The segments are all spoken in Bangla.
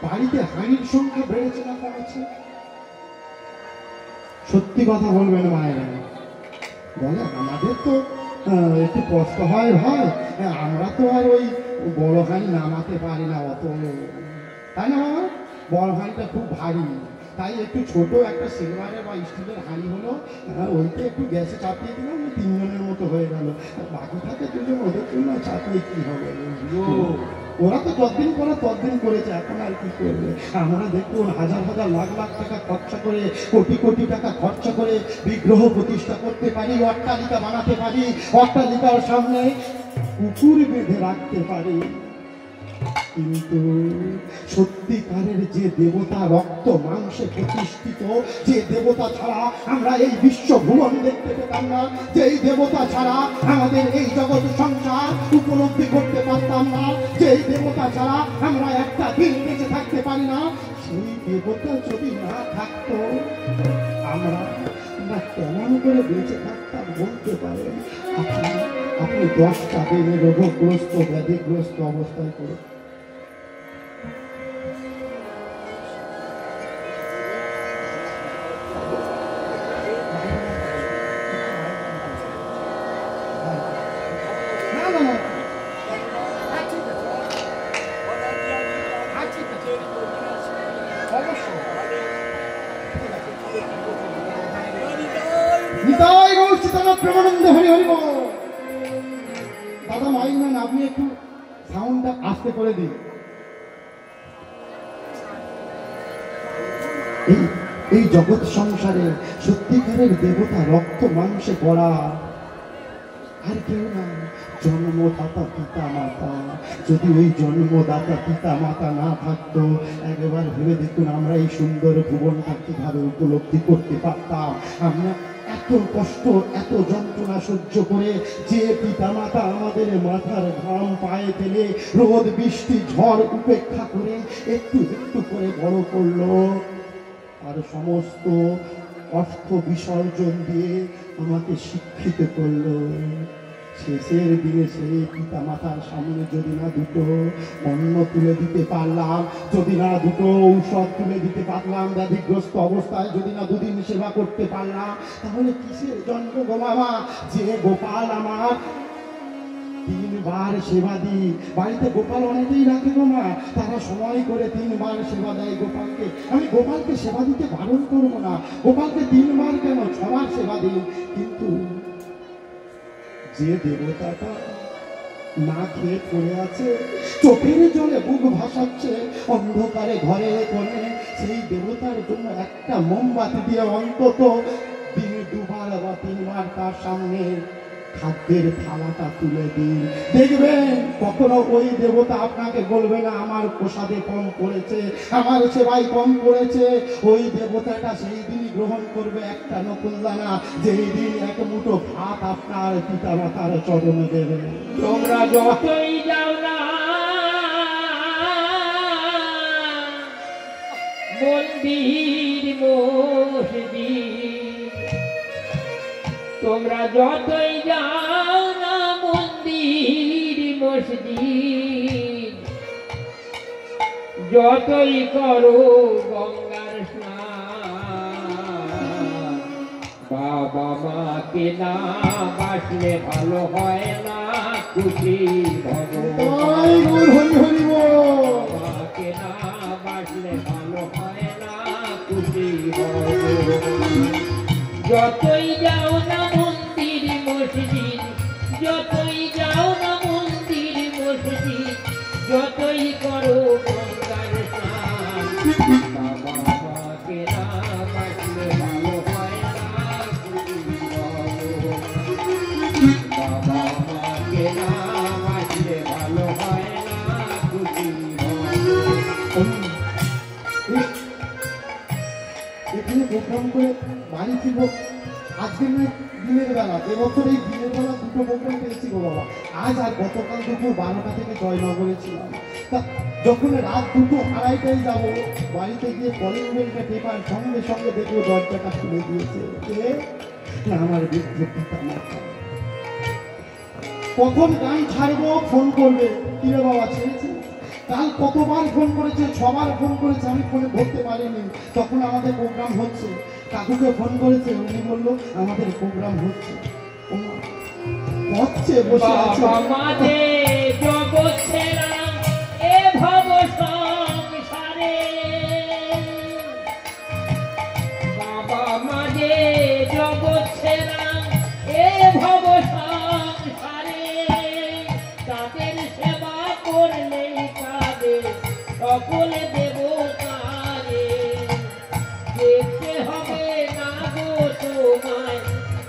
বাড়িতে হাঁড়ির সংখ্যা বেড়েছে না কমেছে? সত্যি কথা বলবেন মায়েরা, বলে আমাদের তো একটু কষ্ট হয় ভাই, আমরা তো আর ওই বড় হাঁড়ি নামাতে পারি না অত, তাই না বাবা? বড় হাঁড়িটা খুব ভারী, তাই একটু ছোট একটা সিলভারের বা স্টিলের হাঁড়ি হলো, ওইটা একটু গ্যাসে চাপিয়ে দিলাম, তিনজনের মতো হয়ে গেল। বাকি থাকে দুজন, ওদের জন্য চাপিয়ে কি হবে? ওরা তো যতদিন করে ততদিন করেছে, এখন আর কি করবে? আমরা দেখুন হাজার হাজার লাখ লাখ টাকা খরচা করে, কোটি কোটি টাকা খরচা করে বিগ্রহ প্রতিষ্ঠা করতে পারি, অট্টালিকা বানাতে পারি, অট্টালিকার সামনে কুকুর বেঁধে রাখতে পারি, কিন্তু সত্যিকারের যে দেবতা রক্ত মাংসে প্রতিষ্ঠিত, যে দেবতা ছাড়া আমরা এই বিশ্ব ভুবন দেখতে পেতাম না, যেই দেবতা ছাড়া আমাদের এই জগৎ সংসার উপলব্ধি করতে পারতাম না, যেই দেবতা ছাড়া আমরা একটা দিন বেঁচে থাকতে পারি না, সেই দেবতা যদি না থাকতো আমরা কেমন করে বেঁচে থাকতাম বলতে পারেন? আপনি 10টা দিনে রোগগ্রস্ত ব্যাধিগ্রস্ত অবস্থায় করে দাদা মাইক নেন, আপনি একটু সাউন্ডটা আস্তে করে দিন। এই জগৎ সংসারে সত্যিকারের দেবতা রক্ত মাংসে পড়া আর কেউ না, জন্মদাতা পিতা মাতা। যদি ওই জন্মদাতা পিতা মাতা না থাকতো, একবার ভেবে দেখুন আমরা এই সুন্দর ভুবনটা কিভাবে উপলব্ধি করতে পারতাম? আমরা এত কষ্ট এত যন্ত্রণা সহ্য করে যে পিতা মাতা আমাদের মাথার ঘাম পায়ে ফেলে রোদ বৃষ্টি ঝড় উপেক্ষা করে একটু একটু করে বড় করলো, আর সমস্ত অর্থ বিসর্জন দিয়ে আমাকে শিক্ষিত করলো, শেষের দিনে সেই পিতা মাতার সামনে যদি না দুটো অন্ন তুলে দিতে পারলাম, যদি না দুটো ঔষধ তুলে দিতে পারলাম, ব্যাধিগ্রস্ত অবস্থায় যদি না দুদিন সেবা করতে পারলাম, তাহলে কিসের জন্ম গো মামা? যে গোপাল আমার 3 বার সেবা দিই, বাড়িতে গোপাল অনেকেই রাখে গো মা, তারা সময় করে 3 বার সেবা দেয় গোপালকে। আমি গোপালকে সেবা দিতে বারণ করবো না, গোপালকে 3 বার কেন 6 বার সেবা দিই, কিন্তু যে দেবতাটা না খেয়ে পড়ে আছে, চোখের জলে বুক ভাসাচ্ছে অন্ধকারে ঘরে কোণে, সেই দেবতার জন্য একটা মোমবাতি দিয়ে অন্তত দিনে 2 বার বা 3 বার তার সামনে খাদ্যের থালাটা তুলে দিন, দেখবেন কখনো ওই দেবতা আপনাকে বলবে না আমার প্রসাদে কম পড়েছে, আমার সেবাই কম পড়েছে। ওই দেবতাটা সেই দিনই গ্রহণ করবে একটা নকুলদানা, যেই দিন এক মুঠো ভাত আপনার পিতা মাতার চরণে দেবে। তোমরা যতই যাও না মন্দির মসজিদ, তোমরা যতই যাও না মন্দির মসজিদ, যতই করো গঙ্গার স্নান, বাবা মাকে না বাসলে ভালো হয় না খুশি ভগবান, মাকে না বাসলে ভালো হয় না খুশি ভগবান। যতই যাও না মন্দির মসজিদ, যতই যাও না মন্দির মসজিদ, যতই করো গঙ্গার স্নান, বাবা মাকে না বাসলে ভালো হয় না খুশি ভগবান, বাবা মাকে না বাসলে ভালো হয় না খুশি ভগবান। এখানে প্রোগ্রাম করে বাড়ি ফিরবো আজকে নয় দিনের বেলা, এবছর এই দিনের বেলা 2টো প্রোগ্রাম পেয়েছি গো বাবা। আজ আর গতকাল দুপুর 12টা থেকে জয়নগরে ছিলাম, তা যখন রাত 2টো আড়াইটায় যাবো বাড়িতে গিয়ে কলিং বেলটা টেপার সঙ্গে সঙ্গে দেখবো দরজাটা খুলে দিয়েছে, না আমার বৃদ্ধ পিতা মাতা। কখন গান ছাড়বো ফোন করবে, কিরে বাবা ছেড়েছে? কাল কতবার ফোন করেছে, 6 বার ফোন করেছে, আমি ফোনে ধরতে পারিনি। তখন আমাদের প্রোগ্রাম হচ্ছে, কাকুকে ফোন করেছে, উনি বললো আমাদের প্রোগ্রাম হচ্ছে। হচ্ছে বসে আছে। বাবা মাঝে জগৎ ছেড়া এ ভব সংসারে, বাবা মাঝে জগৎ ছেড়া এ ভব সংসারে, তাদের সেবা করলেই তাদের সকল দেবতারে, যেতে হবে না গো তোমায়,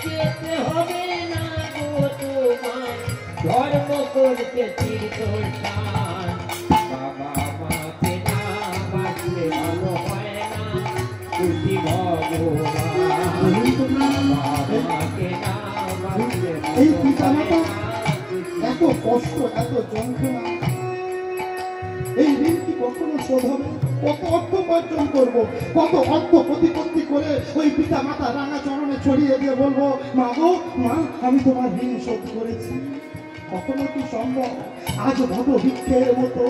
যেতে হবে না গো তোমায়, ধর্ম করতে তীর্থস্থান। বাবা মাকে না বাঁচলে ভালো হয় না খুশি ভগবান, বাবা মাকে না বাঁচলে এই ভালো পিতামাতা হয় না খুশি এত কষ্ট, এত যন্ত্রণা, এই ঋণ কি কখনো শোধ হবে? কত অর্থ উপার্জন করবো, কত অর্থ প্রতিপত্তি করে ওই পিতা মাতা রাঙা চরণে ছড়িয়ে দিয়ে বলবো, মা গো মা, আমি তোমার ঋণ শোধ করেছি। কখনো কি সম্ভব? আজ বড় বৃক্ষের মতো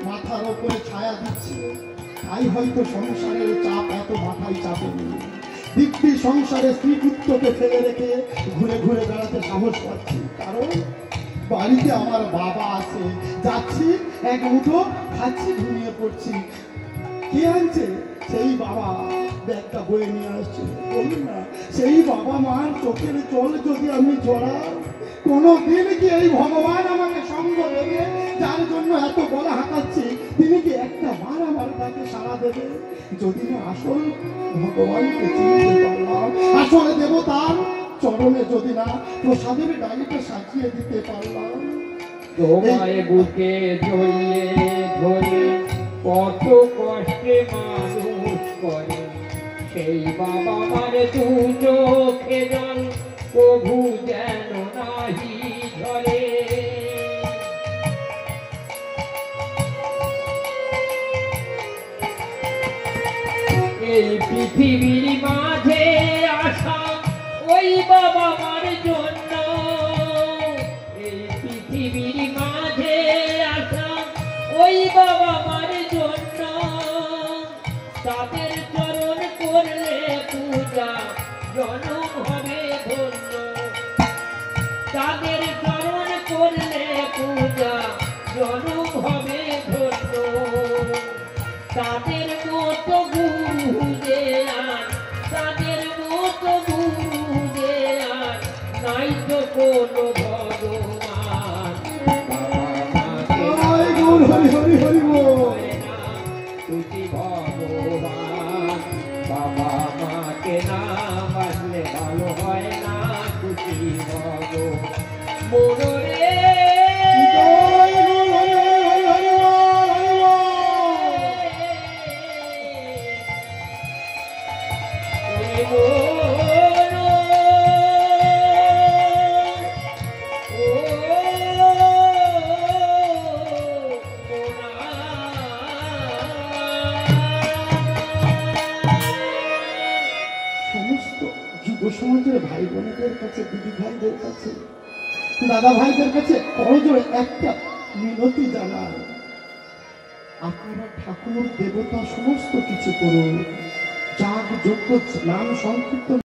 মাথার ওপরে ছায়া দিচ্ছে, তাই হয়তো সংসারের চাপ এত মাথায় চাপেনি। দিব্যি সংসারে স্ত্রী পুত্রকে ফেলে রেখে ঘুরে ঘুরে বেড়াতে সাহস পাচ্ছি, কারণ বাড়িতে আমার বাবা আছে, যাচ্ছি এক মুঠো খাচ্ছি, ঘুমিয়ে পড়ছি। কে আনছে? সেই বাবা ব্যাগটা বয়ে নিয়ে আসছে। বলুন না, সেই বাবা মার চোখের জল যদি আমি ঝরাই, কোনোদিন কি এই ভগবান আমাকে সঙ্গ দেবে? যার জন্য এত গলা হাঁকাচ্ছি, তিনি কি একটা বার আমার তাকে সাড়া দেবে? যদি না আসল ভগবানকে চিনতে পারলাম, আসলে দেবতার চরণে যদি না প্রসাদের ডালিটা সাজিয়ে দিতে পারলাম। তোমায় বুকে জড়িয়ে ধরে কত কষ্টে মানুষ করে, সেই বাবা মার দু চোখে জল প্রভু যেন নাহি ঝরে। এই পৃথিবীর মাঝে আসা ওই বাবা মার জন্য, এই পৃথিবীর মাঝে আসা ওই বাবা মার জন্য, তাদের চরণ করলে পূজা জনম হবে ধন্য, তাদের চরণ করলে পূজা জনম হবে ধন্য, তাদের মতো গুরু দেয়ার, তাদের মতো গুরু দেয়ার নাই তো কোনো ভগবান। হরি হরি হরি বল। তুই ভগবান, বাবা মাকে না বাঁচলে ভালো হয় না খুশি ভগবান। মোরে সমস্ত যুব সমাজের ভাই বোনেদের কাছে, দিদি ভাইদের কাছে, দাদা ভাইদের কাছে করজোড়ে একটা মিনতি জানার, আপনারা ঠাকুর দেবতা সমস্ত কিছু করুন, যাগ যজ্ঞ নাম সংকীর্তন